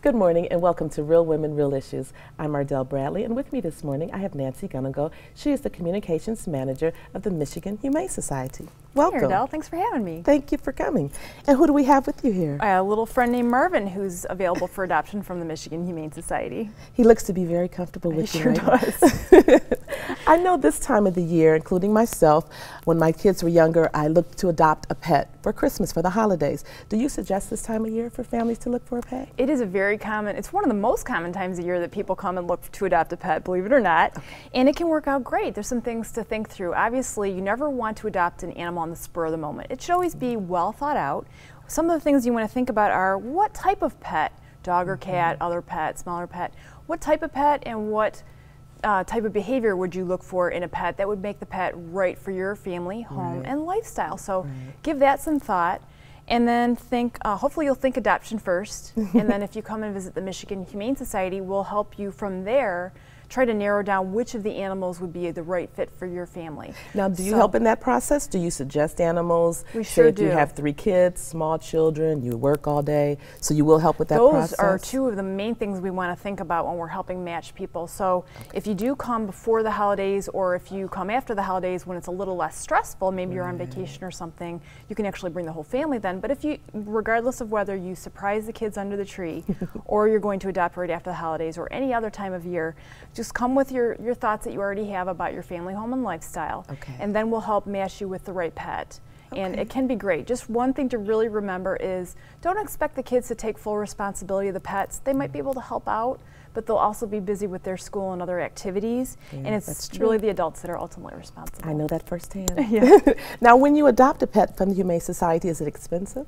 Good morning and welcome to Real Women, Real Issues. I'm Ardelle Bradley, and with me this morning I have Nancy Gunnago. She is the Communications Manager of the Michigan Humane Society. Welcome. Hey Ardelle, thanks for having me. Thank you for coming. And who do we have with you here? A little friend named Marvin who's available for adoption from the Michigan Humane Society. He looks to be very comfortable with you. Sure does. I know this time of the year, including myself, when my kids were younger, I looked to adopt a pet for Christmas, for the holidays. Do you suggest this time of year for families to look for a pet? It is a very common, it's one of the most common times of year that people come and look to adopt a pet, believe it or not. Okay. And it can work out great. There's some things to think through. Obviously, you never want to adopt an animal on the spur of the moment. It should always be well thought out. Some of the things you want to think about are what type of pet, dog or cat, other pet, smaller pet, what type of pet and what type of behavior would you look for in a pet that would make the pet right for your family, home, and lifestyle. So give that some thought. And then think, hopefully you'll think adoption first, and then if you come and visit the Michigan Humane Society, we'll help you from there try to narrow down which of the animals would be the right fit for your family. Now, do you help in that process? Do you suggest animals? We sure do. You have 3 kids, small children, you work all day, so you will help with that process? Those are 2 of the main things we want to think about when we're helping match people. So if you do come before the holidays, or if you come after the holidays when it's a little less stressful, maybe you're on vacation or something, you can actually bring the whole family then. But if you, regardless of whether you surprise the kids under the tree or you're going to adopt right after the holidays or any other time of year, just come with your thoughts that you already have about your family, home, and lifestyle, and then we'll help match you with the right pet. And it can be great. Just one thing to really remember is don't expect the kids to take full responsibility of the pets. They might be able to help out, but they'll also be busy with their school and other activities, and it's really the adults that are ultimately responsible. I know that firsthand. Yeah. Now, when you adopt a pet from the Humane Society, is it expensive?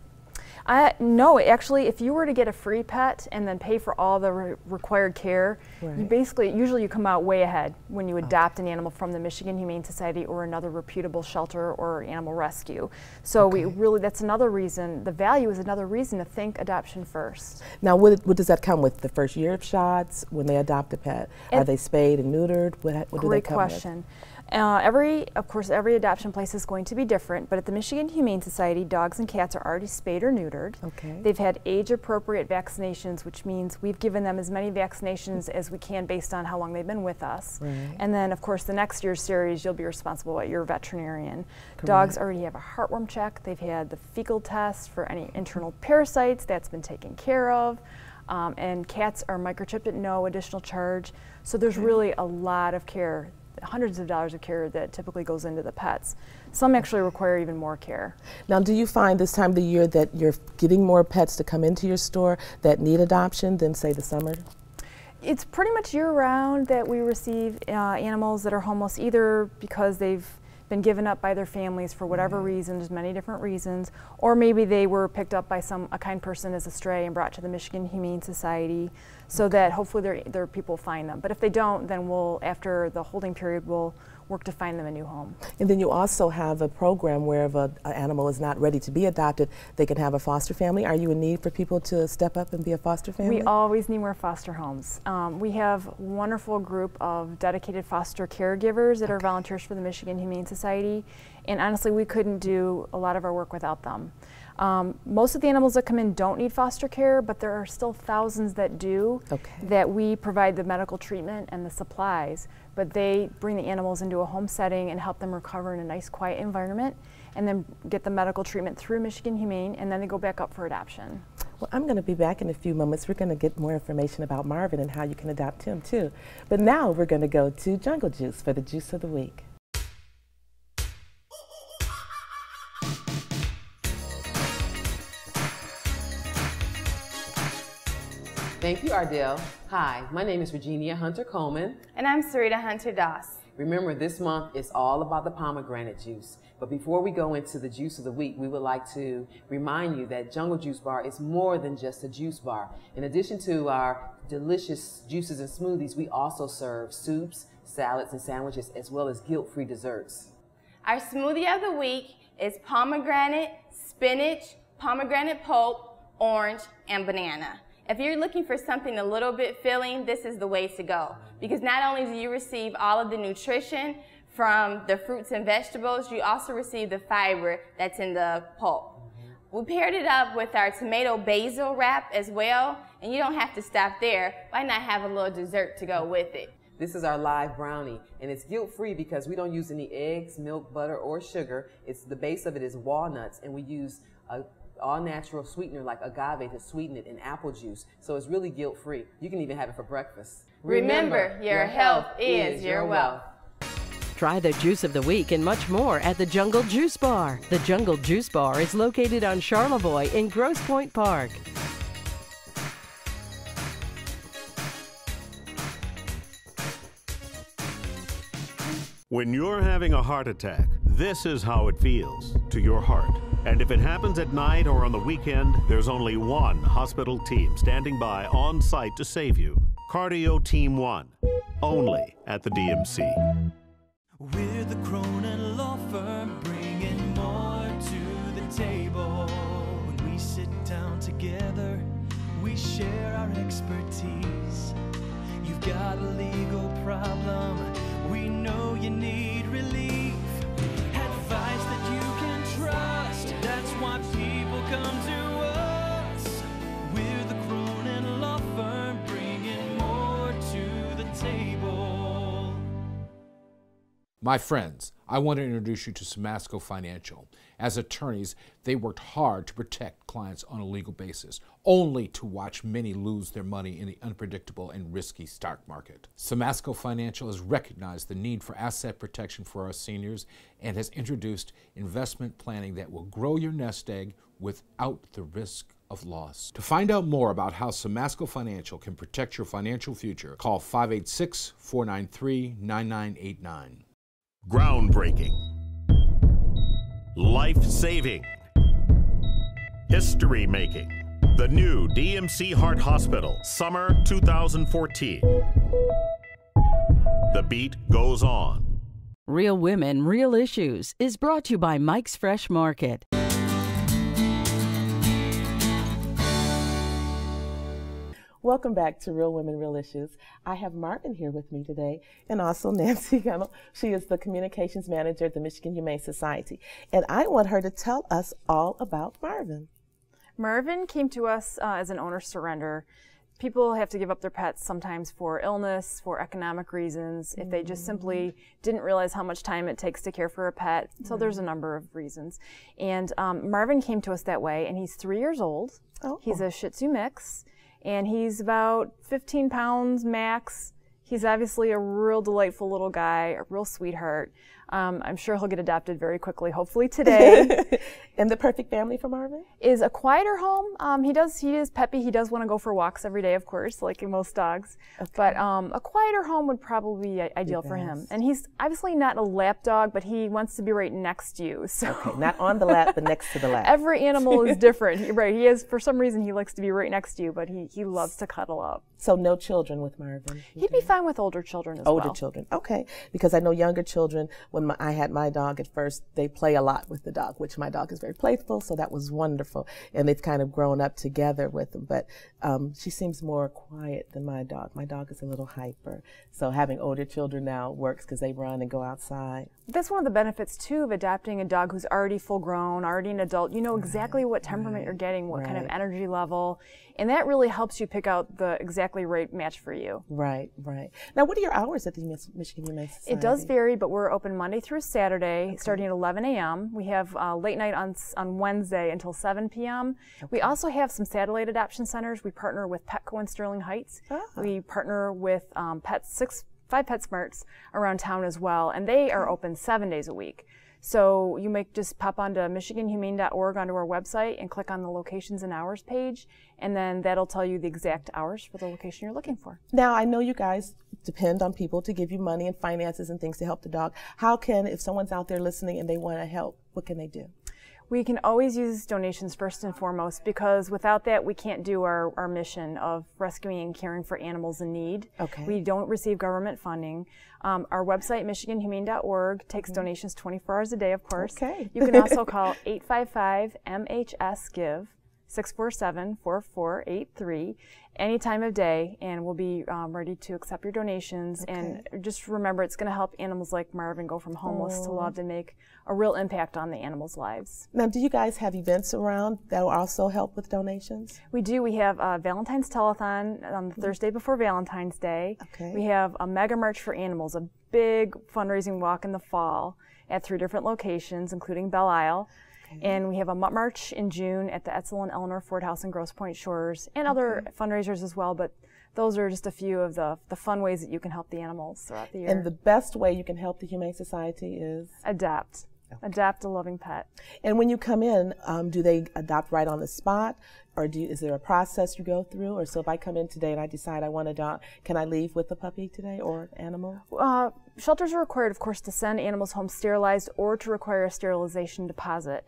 No, actually, if you were to get a free pet and then pay for all the required care, you usually you come out way ahead when you adopt an animal from the Michigan Humane Society or another reputable shelter or animal rescue. So we really, that's another reason, the value is another reason to think adoption first. Now, what does that come with? The first year of shots when they adopt a pet? Are they spayed and neutered? What do they come question. Of course, every adoption place is going to be different, but at the Michigan Humane Society, dogs and cats are already spayed or neutered. They've had age-appropriate vaccinations, which means we've given them as many vaccinations as we can based on how long they've been with us. And then, of course, the next year's series, you'll be responsible at your veterinarian. Dogs already have a heartworm check. They've had the fecal test for any internal parasites. That's been taken care of. And cats are microchipped at no additional charge. So there's really a lot of care, hundreds of dollars of care that typically goes into the pets. Some actually require even more care. Now, do you find this time of the year that you're getting more pets to come into your store that need adoption than, say, the summer? It's pretty much year-round that we receive animals that are homeless, either because they've been given up by their families for whatever reason, there's many different reasons, or maybe they were picked up by a kind person as a stray and brought to the Michigan Humane Society, so that hopefully their people find them. But if they don't, then we'll, after the holding period, we'll work to find them a new home. And then you also have a program where if an animal is not ready to be adopted, they can have a foster family. Are you in need for people to step up and be a foster family? We always need more foster homes. We have a wonderful group of dedicated foster caregivers that are volunteers for the Michigan Humane Society, and honestly, we couldn't do a lot of our work without them. Most of the animals that come in don't need foster care, but there are still thousands that do, that we provide the medical treatment and the supplies, but they bring the animals into a home setting and help them recover in a nice, quiet environment, and then get the medical treatment through Michigan Humane, and then they go back up for adoption. Well, I'm going to be back in a few moments. We're going to get more information about Marvin and how you can adopt him, too. But now we're going to go to Jungle Juice for the Juice of the Week. Thank you, Ardelle. Hi, my name is Regina Hunter-Coleman. And I'm Sarita Hunter-Doss. Remember, this month is all about the pomegranate juice. But before we go into the juice of the week, we would like to remind you that Jungle Juice Bar is more than just a juice bar. In addition to our delicious juices and smoothies, we also serve soups, salads, and sandwiches, as well as guilt-free desserts. Our smoothie of the week is pomegranate, spinach, pomegranate pulp, orange, and banana. If you're looking for something a little bit filling, this is the way to go. Because not only do you receive all of the nutrition from the fruits and vegetables, you also receive the fiber that's in the pulp. We paired it up with our tomato basil wrap as well, and you don't have to stop there. Why not have a little dessert to go with it? This is our live brownie, and it's guilt-free because we don't use any eggs, milk, butter, or sugar. The base of it is walnuts, and we use a all-natural sweetener like agave to sweeten it, and apple juice. So it's really guilt-free. You can even have it for breakfast. Remember, your health is your wealth. Try the Juice of the Week and much more at the Jungle Juice Bar. The Jungle Juice Bar is located on Charlevoix in Grosse Pointe Park. When you're having a heart attack, this is how it feels to your heart. And if it happens at night or on the weekend, there's only one hospital team standing by on site to save you. Cardio Team 1, only at the DMC. We're the Cronin Law Firm, bringing more to the table. When we sit down together, we share our expertise. You've got a legal problem, we know you need relief. Advice that you can trust, that's why people come to us. We're the Cronin Law Firm, bringing more to the table. My friends, I want to introduce you to Samasco Financial. As attorneys, they worked hard to protect clients on a legal basis, only to watch many lose their money in the unpredictable and risky stock market. Samasco Financial has recognized the need for asset protection for our seniors and has introduced investment planning that will grow your nest egg without the risk of loss. To find out more about how Samasco Financial can protect your financial future, call 586-493-9989. Groundbreaking, life-saving, history-making. The new DMC Heart Hospital, summer 2014. The beat goes on. Real Women, Real Issues is brought to you by Mike's Fresh Market. Welcome back to Real Women, Real Issues. I have Marvin here with me today, and also Nancy Gunnell. She is the Communications Manager at the Michigan Humane Society. And I want her to tell us all about Marvin. Marvin came to us as an owner surrender. People have to give up their pets sometimes for illness, for economic reasons, if they just simply didn't realize how much time it takes to care for a pet. So there's a number of reasons. And Marvin came to us that way, and he's 3 years old. Oh. He's a Shih Tzu mix. And he's about 15 pounds max. He's obviously a real delightful little guy, a real sweetheart. I'm sure he'll get adopted very quickly, hopefully today. And the perfect family for Marvin? Is a quieter home. He is peppy. He does want to go for walks every day, of course, like most dogs. Okay. But a quieter home would probably be ideal for him. And he's obviously not a lap dog, but he wants to be right next to you. So okay, not on the lap, but next to the lap. Every animal is different. Right. He has, for some reason, he likes to be right next to you, but he loves to cuddle up. So no children with Marvin? He'd be fine with older children as well. Older children, okay. Because I know younger children, when I had my dog at first, they play a lot with the dog, which my dog is very playful, so that was wonderful. And they've kind of grown up together with them. But she seems more quiet than my dog. My dog is a little hyper. So having older children now works because they run and go outside. That's one of the benefits, too, of adopting a dog who's already full grown, already an adult. You know exactly what temperament you're getting, what kind of energy level. And that really helps you pick out the exactly right match for you. Right, right. Now, what are your hours at the Michigan Humane Society? It does vary, but we're open Monday through Saturday, starting at 11 a.m. We have late night on Wednesday until 7 p.m. Okay. We also have some satellite adoption centers. We partner with Petco in Sterling Heights. Ah. We partner with 5 PetSmarts around town as well, and they are open 7 days a week. So you may just pop onto michiganhumane.org onto our website and click on the locations and hours page, and then that'll tell you the exact hours for the location you're looking for. Now, I know you guys depend on people to give you money and finances and things to help the dog. How can, if someone's out there listening and they want to help, what can they do? We can always use donations first and foremost, because without that we can't do our mission of rescuing and caring for animals in need. Okay. We don't receive government funding. Our website, michiganhumane.org, takes donations 24 hours a day, of course. Okay. You can also call 855-MHS-GIVE, 647-4483 any time of day, and we'll be ready to accept your donations. Okay. And just remember, it's going to help animals like Marvin go from homeless to loved and make a real impact on the animals' lives. Now, do you guys have events around that will also help with donations? We do. We have a Valentine's Telethon on the Thursday before Valentine's Day. Okay. We have a Mega March for Animals, a big fundraising walk in the fall at 3 different locations, including Belle Isle. And we have a Mutt March in June at the Etzel and Eleanor Ford House in Grosse Pointe Shores, and other fundraisers as well, but those are just a few of the fun ways that you can help the animals throughout the year. And the best way you can help the Humane Society is? Adopt. Okay. Adopt a loving pet. And when you come in, do they adopt right on the spot, or is there a process you go through? Or so if I come in today and I decide I want to adopt, can I leave with a puppy today or an animal? Shelters are required, of course, to send animals home sterilized or to require a sterilization deposit,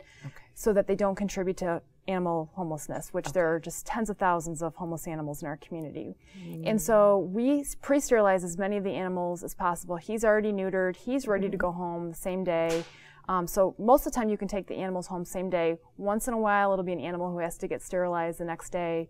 so that they don't contribute to animal homelessness, which there are just tens of thousands of homeless animals in our community. And so we pre-sterilize as many of the animals as possible. He's already neutered. He's ready to go home the same day. So most of the time you can take the animals home same day. Once in a while it'll be an animal who has to get sterilized the next day,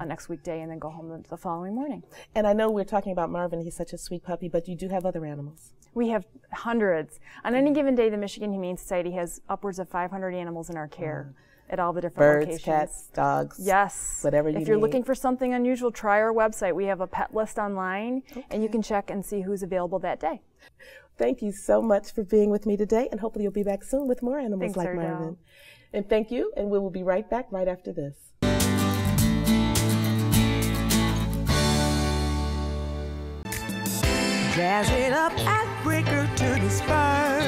next weekday, and then go home the following morning. And I know we're talking about Marvin, he's such a sweet puppy, but you do have other animals. We have hundreds. On any given day, the Michigan Humane Society has upwards of 500 animals in our care at all the different Birds, locations. cats, dogs. Yes. Whatever you need. If you're looking for something unusual, try our website. We have a pet list online, and you can check and see who's available that day. Thank you so much for being with me today, and hopefully you'll be back soon with more animals Thanks, like Ardelle. Marvin. And thank you, and we will be right back right after this. Jazz it up at Breaker to the Spur.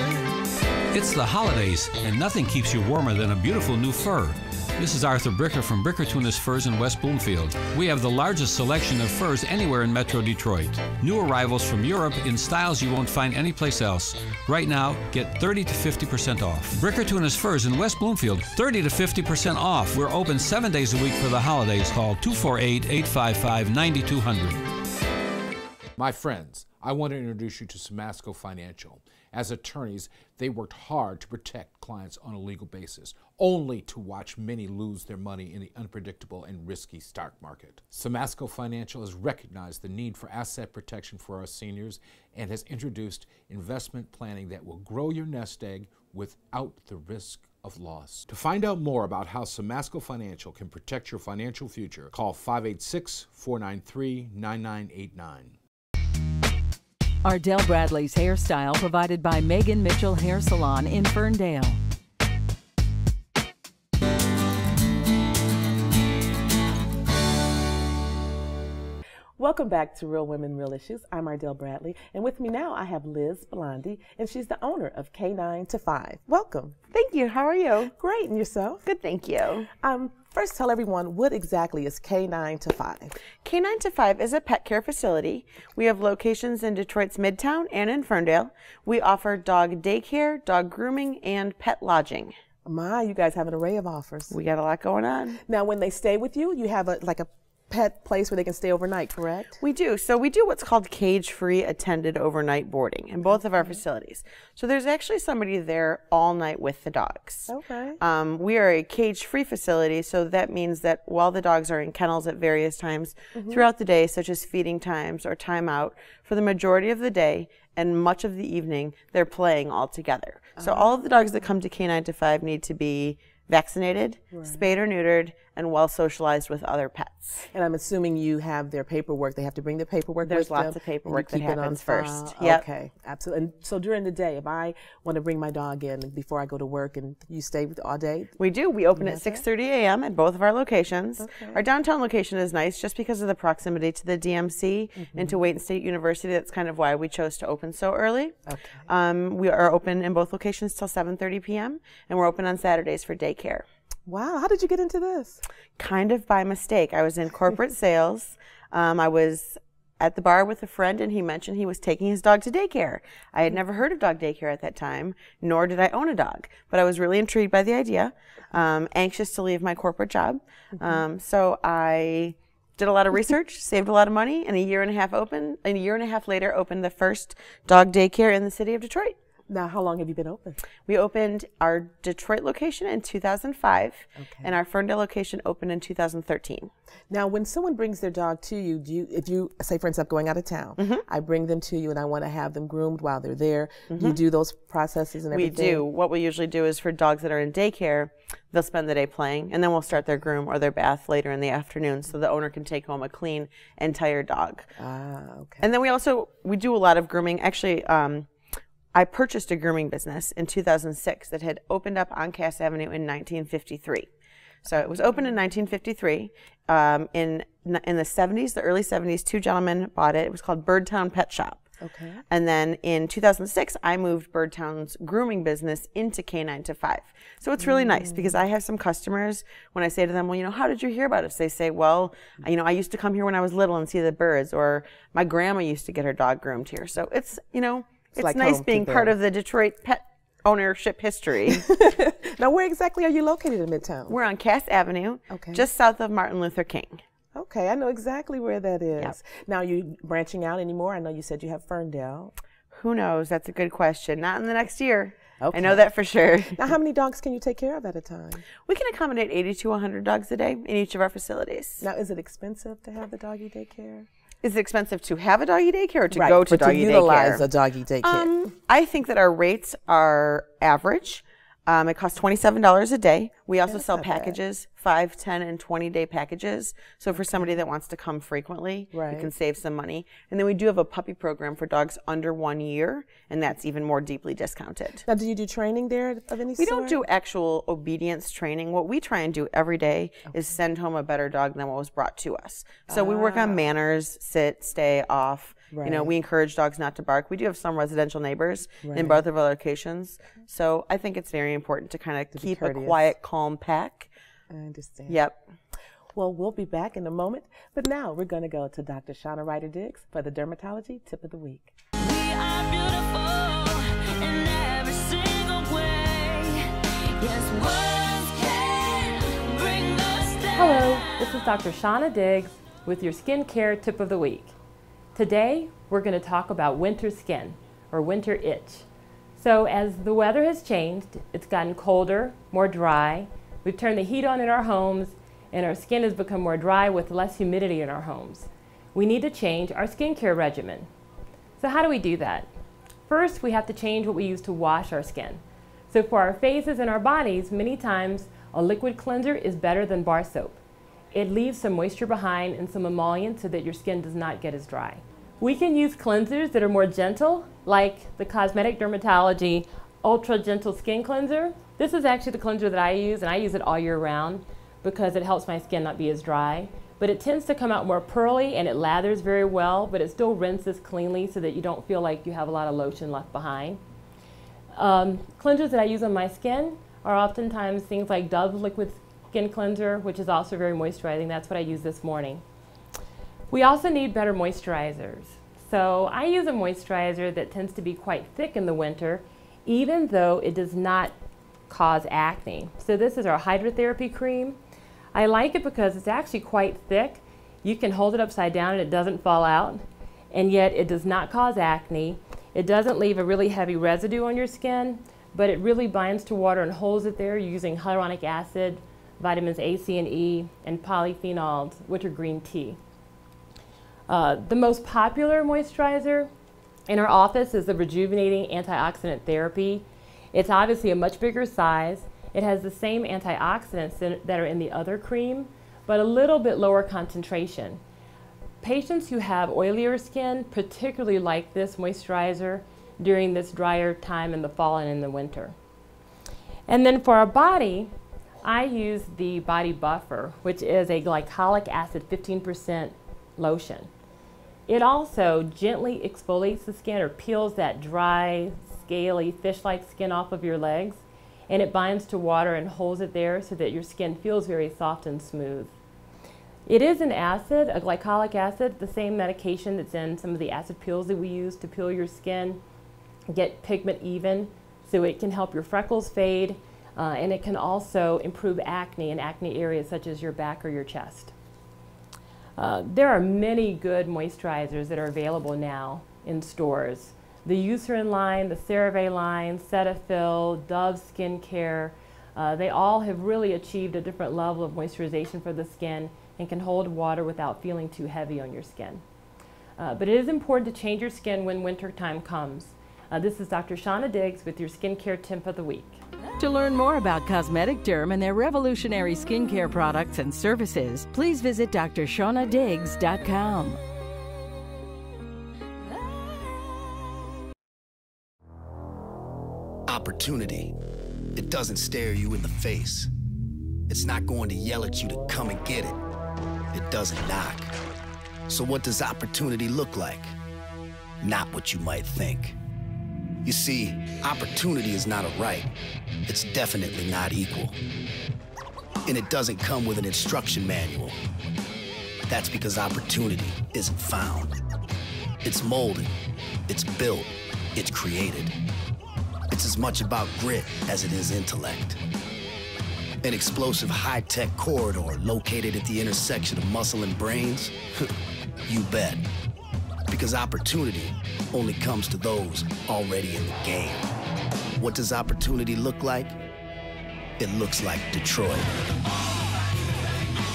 It's the holidays, and nothing keeps you warmer than a beautiful new fur. This is Arthur Bricker from Bricker Tunis Furs in West Bloomfield. We have the largest selection of furs anywhere in Metro Detroit. New arrivals from Europe in styles you won't find anyplace else. Right now, get 30 to 50% off. Bricker Tunis Furs in West Bloomfield, 30 to 50% off. We're open 7 days a week for the holidays. Call 248-855-9200. My friends, I want to introduce you to Samasco Financial. As attorneys, they worked hard to protect clients on a legal basis, only to watch many lose their money in the unpredictable and risky stock market. Samasco Financial has recognized the need for asset protection for our seniors and has introduced investment planning that will grow your nest egg without the risk of loss. To find out more about how Samasco Financial can protect your financial future, call 586-493-9989. Ardelle Bradley's hairstyle provided by Megan Mitchell Hair Salon in Ferndale. Welcome back to Real Women, Real Issues. I'm Ardelle Bradley, and with me now I have Liz Blondie, and she's the owner of K9 to 5. Welcome. Thank you. How are you? Great, and yourself? Good, thank you. First, tell everyone what exactly is K9 to 5. K9 to 5 is a pet care facility. We have locations in Detroit's Midtown and in Ferndale. We offer dog daycare, dog grooming, and pet lodging. My, you guys have an array of offers. We got a lot going on. Now, when they stay with you, you have a pet place where they can stay overnight, correct? We do. So we do what's called cage-free attended overnight boarding in both of our facilities. So there's actually somebody there all night with the dogs. Okay. We are a cage-free facility, so that means that while the dogs are in kennels at various times throughout the day, such as feeding times or time out, for the majority of the day and much of the evening, they're playing all together. So all of the dogs that come to K9 to 5 need to be vaccinated, spayed or neutered, and well socialized with other pets. And I'm assuming you have their paperwork. They have to bring their paperwork There's with them. lots of paperwork that keep it on happens file. first. Yep. Okay, absolutely. And so during the day, if I want to bring my dog in before I go to work, and you stay all day? We do. We open at 6:30 a.m. at both of our locations. Okay. Our downtown location is nice just because of the proximity to the DMC and to Wayne State University. That's kind of why we chose to open so early. Okay. We are open in both locations till 7:30 p.m. and we're open on Saturdays for daycare. Wow, how did you get into this? Kind of by mistake. I was in corporate sales. I was at the bar with a friend, and he mentioned he was taking his dog to daycare. I had never heard of dog daycare at that time, nor did I own a dog, but I was really intrigued by the idea, anxious to leave my corporate job. So I did a lot of research, saved a lot of money, and a year and a half later opened the first dog daycare in the city of Detroit. Now, how long have you been open? We opened our Detroit location in 2005, and our Ferndale location opened in 2013. Now, when someone brings their dog to you, if you say, for instance, I'm going out of town, I bring them to you and I want to have them groomed while they're there, do you do those processes and everything? We do. What we usually do is for dogs that are in daycare, they'll spend the day playing, and then we'll start their groom or their bath later in the afternoon so the owner can take home a clean and tired dog. And then we do a lot of grooming. Actually, I purchased a grooming business in 2006 that had opened up on Cass Avenue in 1953. So it was opened in 1953. In the 70s, the early 70s, two gentlemen bought it. It was called Birdtown Pet Shop. And then in 2006, I moved Birdtown's grooming business into K9 to 5. So it's really nice because I have some customers, when I say to them, well, you know, how did you hear about us? They say, well, you know, I used to come here when I was little and see the birds, or my grandma used to get her dog groomed here. So it's, you know, it's like nice being part of the Detroit pet ownership history. Now, where exactly are you located in Midtown? We're on Cass Avenue, just south of Martin Luther King. Okay, I know exactly where that is. Now, are you branching out anymore? I know you said you have Ferndale. Who knows? That's a good question. Not in the next year. I know that for sure. Now, how many dogs can you take care of at a time? We can accommodate 80 to 100 dogs a day in each of our facilities. Now, is it expensive to have the doggy daycare? Is it expensive to have a doggy daycare or to go to doggy daycare? To utilize a doggy daycare. I think that our rates are average. It costs $27 a day. We also sell packages, 5, 10, and 20-day packages. So for somebody that wants to come frequently, you can save some money. And then we do have a puppy program for dogs under 1 year, and that's even more deeply discounted. Now, do you do training there of any sort? We don't do actual obedience training. What we try and do every day is send home a better dog than what was brought to us. So we work on manners, sit, stay, off. You know, we encourage dogs not to bark. We do have some residential neighbors in both of our locations. So I think it's very important to kind of keep a quiet, calm pack. I understand. Yep. Well, we'll be back in a moment. But now we're going to go to Dr. Shauna Ryder-Diggs for the Dermatology Tip of the Week. We are beautiful in every single way. Yes, words can bring us down. Hello, this is Dr. Shauna Diggs with your skincare tip of the week. Today, we're going to talk about winter skin, or winter itch. So as the weather has changed, it's gotten colder, more dry. We've turned the heat on in our homes, and our skin has become more dry with less humidity in our homes. We need to change our skincare regimen. So how do we do that? First, we have to change what we use to wash our skin. So for our faces and our bodies, many times a liquid cleanser is better than bar soap. It leaves some moisture behind and some emollient so that your skin does not get as dry. We can use cleansers that are more gentle, like the Cosmetic Dermatology Ultra Gentle Skin Cleanser. This is actually the cleanser that I use, and I use it all year round because it helps my skin not be as dry. But it tends to come out more pearly and it lathers very well, but it still rinses cleanly so that you don't feel like you have a lot of lotion left behind. Cleansers that I use on my skin are oftentimes things like Dove Liquid Skin Cleanser, which is also very moisturizing. That's what I used this morning. We also need better moisturizers. So I use a moisturizer that tends to be quite thick in the winter, even though it does not cause acne. So this is our Hydrotherapy Cream. I like it because it's actually quite thick. You can hold it upside down and it doesn't fall out, and yet it does not cause acne. It doesn't leave a really heavy residue on your skin, but it really binds to water and holds it there using hyaluronic acid, vitamins A, C, and E, and polyphenols, which are green tea. The most popular moisturizer in our office is the Rejuvenating Antioxidant Therapy. It's obviously a much bigger size. It has the same antioxidants that are in the other cream, but a little bit lower concentration. Patients who have oilier skin particularly like this moisturizer during this drier time in the fall and in the winter. And then for our body, I use the Body Buffer, which is a glycolic acid 15% lotion. It also gently exfoliates the skin or peels that dry, scaly, fish-like skin off of your legs, and it binds to water and holds it there so that your skin feels very soft and smooth. It is an acid, a glycolic acid, the same medication that's in some of the acid peels that we use to peel your skin, get pigment even, so it can help your freckles fade, and it can also improve acne in acne areas such as your back or your chest. There are many good moisturizers that are available now in stores. The Eucerin line, the CeraVe line, Cetaphil, Dove Skincare, they all have really achieved a different level of moisturization for the skin and can hold water without feeling too heavy on your skin. But it is important to change your skin when winter time comes. This is Dr. Shauna Diggs with your skincare tip of the week. To learn more about Cosmetic Derm and their revolutionary skincare products and services, please visit drshaunadiggs.com. Opportunity. It doesn't stare you in the face. It's not going to yell at you to come and get it. It doesn't knock. So what does opportunity look like? Not what you might think. You see, opportunity is not a right. It's definitely not equal. And it doesn't come with an instruction manual. That's because opportunity isn't found. It's molded, it's built, it's created. It's as much about grit as it is intellect. An explosive high-tech corridor located at the intersection of muscle and brains? You bet. Because opportunity only comes to those already in the game. What does opportunity look like? It looks like Detroit.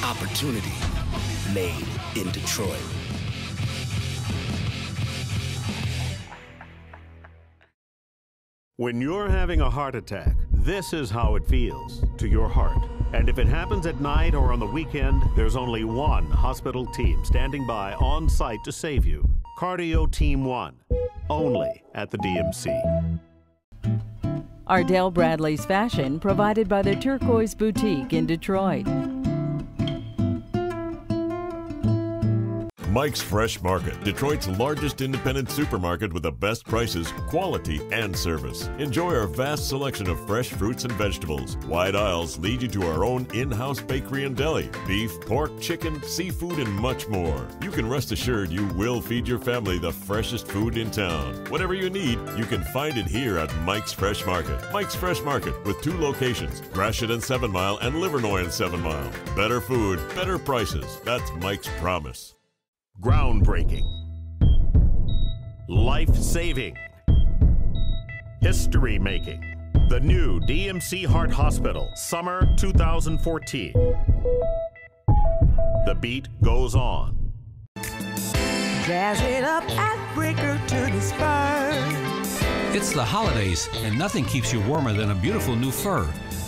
Opportunity made in Detroit. When you're having a heart attack, this is how it feels to your heart. And if it happens at night or on the weekend, there's only one hospital team standing by on site to save you. Cardio Team 1, only at the DMC. Ardelle Bradley's Fashion, provided by the Turquoise Boutique in Detroit. Mike's Fresh Market, Detroit's largest independent supermarket with the best prices, quality, and service. Enjoy our vast selection of fresh fruits and vegetables. Wide aisles lead you to our own in-house bakery and deli. Beef, pork, chicken, seafood, and much more. You can rest assured you will feed your family the freshest food in town. Whatever you need, you can find it here at Mike's Fresh Market. Mike's Fresh Market with 2 locations, Gratiot and 7 Mile and Livernois and 7 Mile. Better food, better prices. That's Mike's promise. Groundbreaking, life-saving, history-making. The new DMC Heart Hospital, summer 2014. The beat goes on. Jazz it up at Breaker to the spur. It's the holidays, and nothing keeps you warmer than a beautiful new fur.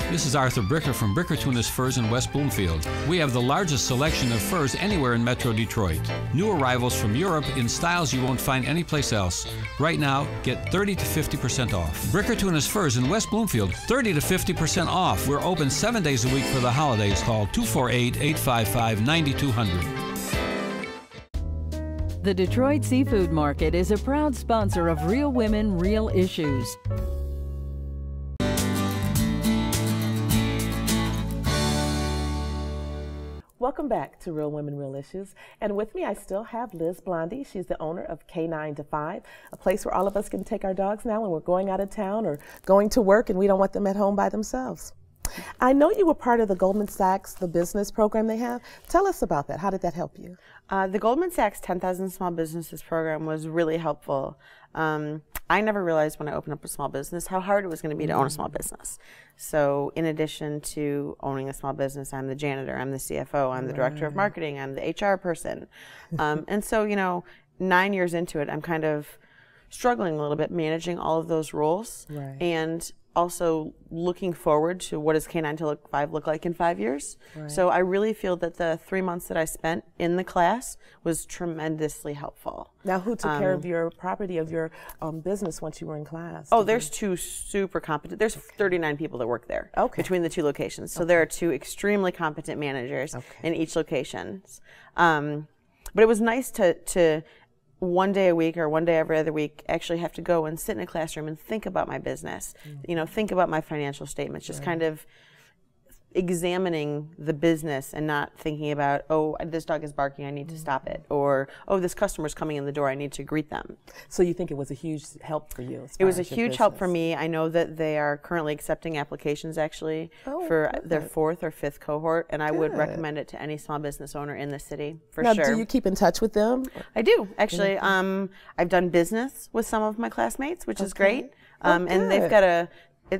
This is Arthur Bricker from Bricker Tunis Furs in West Bloomfield. We have the largest selection of furs anywhere in Metro Detroit. New arrivals from Europe in styles you won't find anyplace else. Right now, get 30 to 50% off. Bricker Tunis Furs in West Bloomfield, 30 to 50% off. We're open 7 days a week for the holidays. Call 248-855-9200. The Detroit Seafood Market is a proud sponsor of Real Women, Real Issues. Welcome back to Real Women, Real Issues. And with me, I still have Liz Blondie. She's the owner of K9 to 5, a place where all of us can take our dogs now when we're going out of town or going to work and we don't want them at home by themselves. I know you were part of the Goldman Sachs, the business program they have. Tell us about that. How did that help you? The Goldman Sachs 10,000 Small Businesses program was really helpful. I never realized when I opened up a small business how hard it was going to be to own a small business. So in addition to owning a small business, I'm the janitor, I'm the CFO, I'm the director of marketing, I'm the HR person. And so, you know, 9 years into it, I'm kind of struggling a little bit managing all of those roles. And also looking forward to what does K9 to 5 look like in 5 years. So I really feel that the 3 months that I spent in the class was tremendously helpful. Now, who took care of your property, of your business once you were in class? Oh, there's 2 super competent, there's 39 people that work there between the 2 locations. So there are 2 extremely competent managers in each location. But it was nice to 1 day a week or 1 day every other week actually have to go and sit in a classroom and think about my business, you know, think about my financial statements, just kind of examining the business and not thinking about, oh, this dog is barking, I need to stop it, or oh, this customer's coming in the door, I need to greet them. So you think it was a huge help for you? It was a huge help for me. I know that they are currently accepting applications actually for their 4th or 5th cohort, and I would recommend it to any small business owner in the city for sure. Now, do you keep in touch with them? I do, actually. I've done business with some of my classmates, which is great, and they've got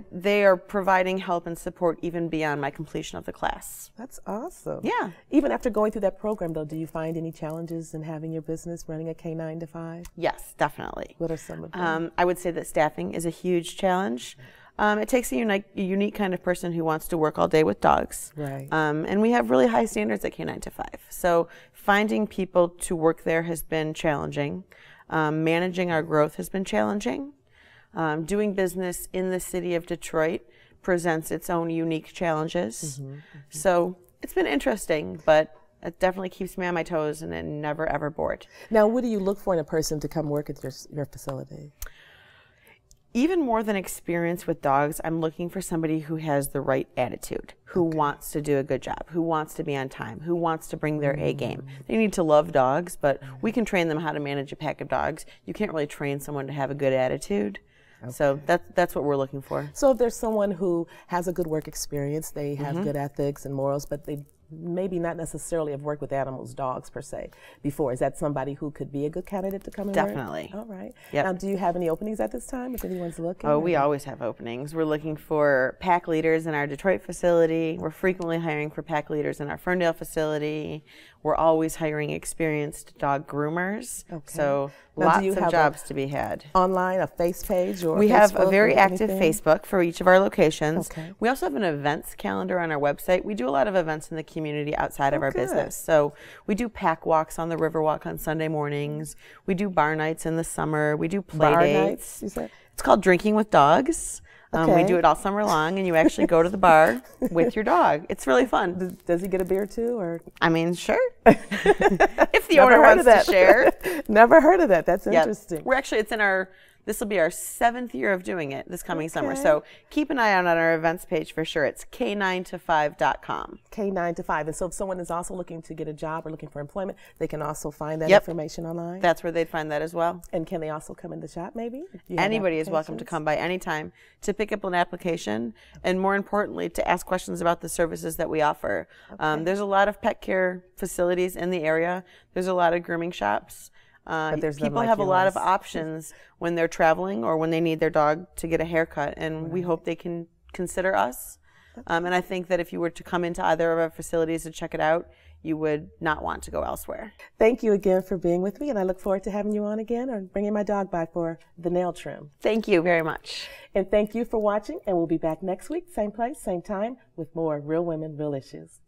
they are providing help and support even beyond my completion of the class. That's awesome. Yeah. Even after going through that program, though, do you find any challenges in having your business running a K9 to 5? Yes, definitely. What are some of them? I would say that staffing is a huge challenge. It takes a unique kind of person who wants to work all day with dogs. Right. And we have really high standards at K9 to 5. So finding people to work there has been challenging. Managing our growth has been challenging. Doing business in the city of Detroit presents its own unique challenges. So it's been interesting, but it definitely keeps me on my toes and never ever bored. Now, what do you look for in a person to come work at your facility? Even more than experience with dogs, I'm looking for somebody who has the right attitude, who wants to do a good job, who wants to be on time, who wants to bring their A game. They need to love dogs, but we can train them how to manage a pack of dogs. You can't really train someone to have a good attitude. So that's what we're looking for. So if there's someone who has a good work experience, they have good ethics and morals, but they maybe not necessarily have worked with animals, dogs per se, before. Is that somebody who could be a good candidate to come and Definitely. work? All right. Yep. Now, do you have any openings at this time if anyone's looking? Oh, we always have openings. We're looking for pack leaders in our Detroit facility. We're frequently hiring for pack leaders in our Ferndale facility. We're always hiring experienced dog groomers. Okay. So now, lots of jobs to be had. Online, a face page, or we have a very active anything? Facebook for each of our locations. Okay. We also have an events calendar on our website. We do a lot of events in the community outside of our business. So we do pack walks on the Riverwalk on Sunday mornings. We do bar nights in the summer. We do play Bar dates. nights, you said? It's called Drinking with Dogs. We do it all summer long, and you actually go to the bar with your dog. It's really fun. Does he get a beer too, or? I mean, sure. If the owner wants to share. Never heard of that. That's interesting. We're actually, this will be our 7th year of doing it this coming summer. So keep an eye out on our events page for sure. It's k9to5.com. K9 to 5. And so if someone is also looking to get a job or looking for employment, they can also find that information online? That's where they'd find that as well. And can they also come in the shop maybe? Anybody is welcome to come by anytime to pick up an application and, more importantly, to ask questions about the services that we offer. There's a lot of pet care facilities in the area. There's a lot of grooming shops. People have a lot of options when they're traveling or when they need their dog to get a haircut, and we hope they can consider us. And I think that if you were to come into either of our facilities to check it out, you would not want to go elsewhere. Thank you again for being with me, and I look forward to having you on again or bringing my dog by for the nail trim. Thank you very much. And thank you for watching, and we'll be back next week, same place, same time, with more Real Women, Real Issues.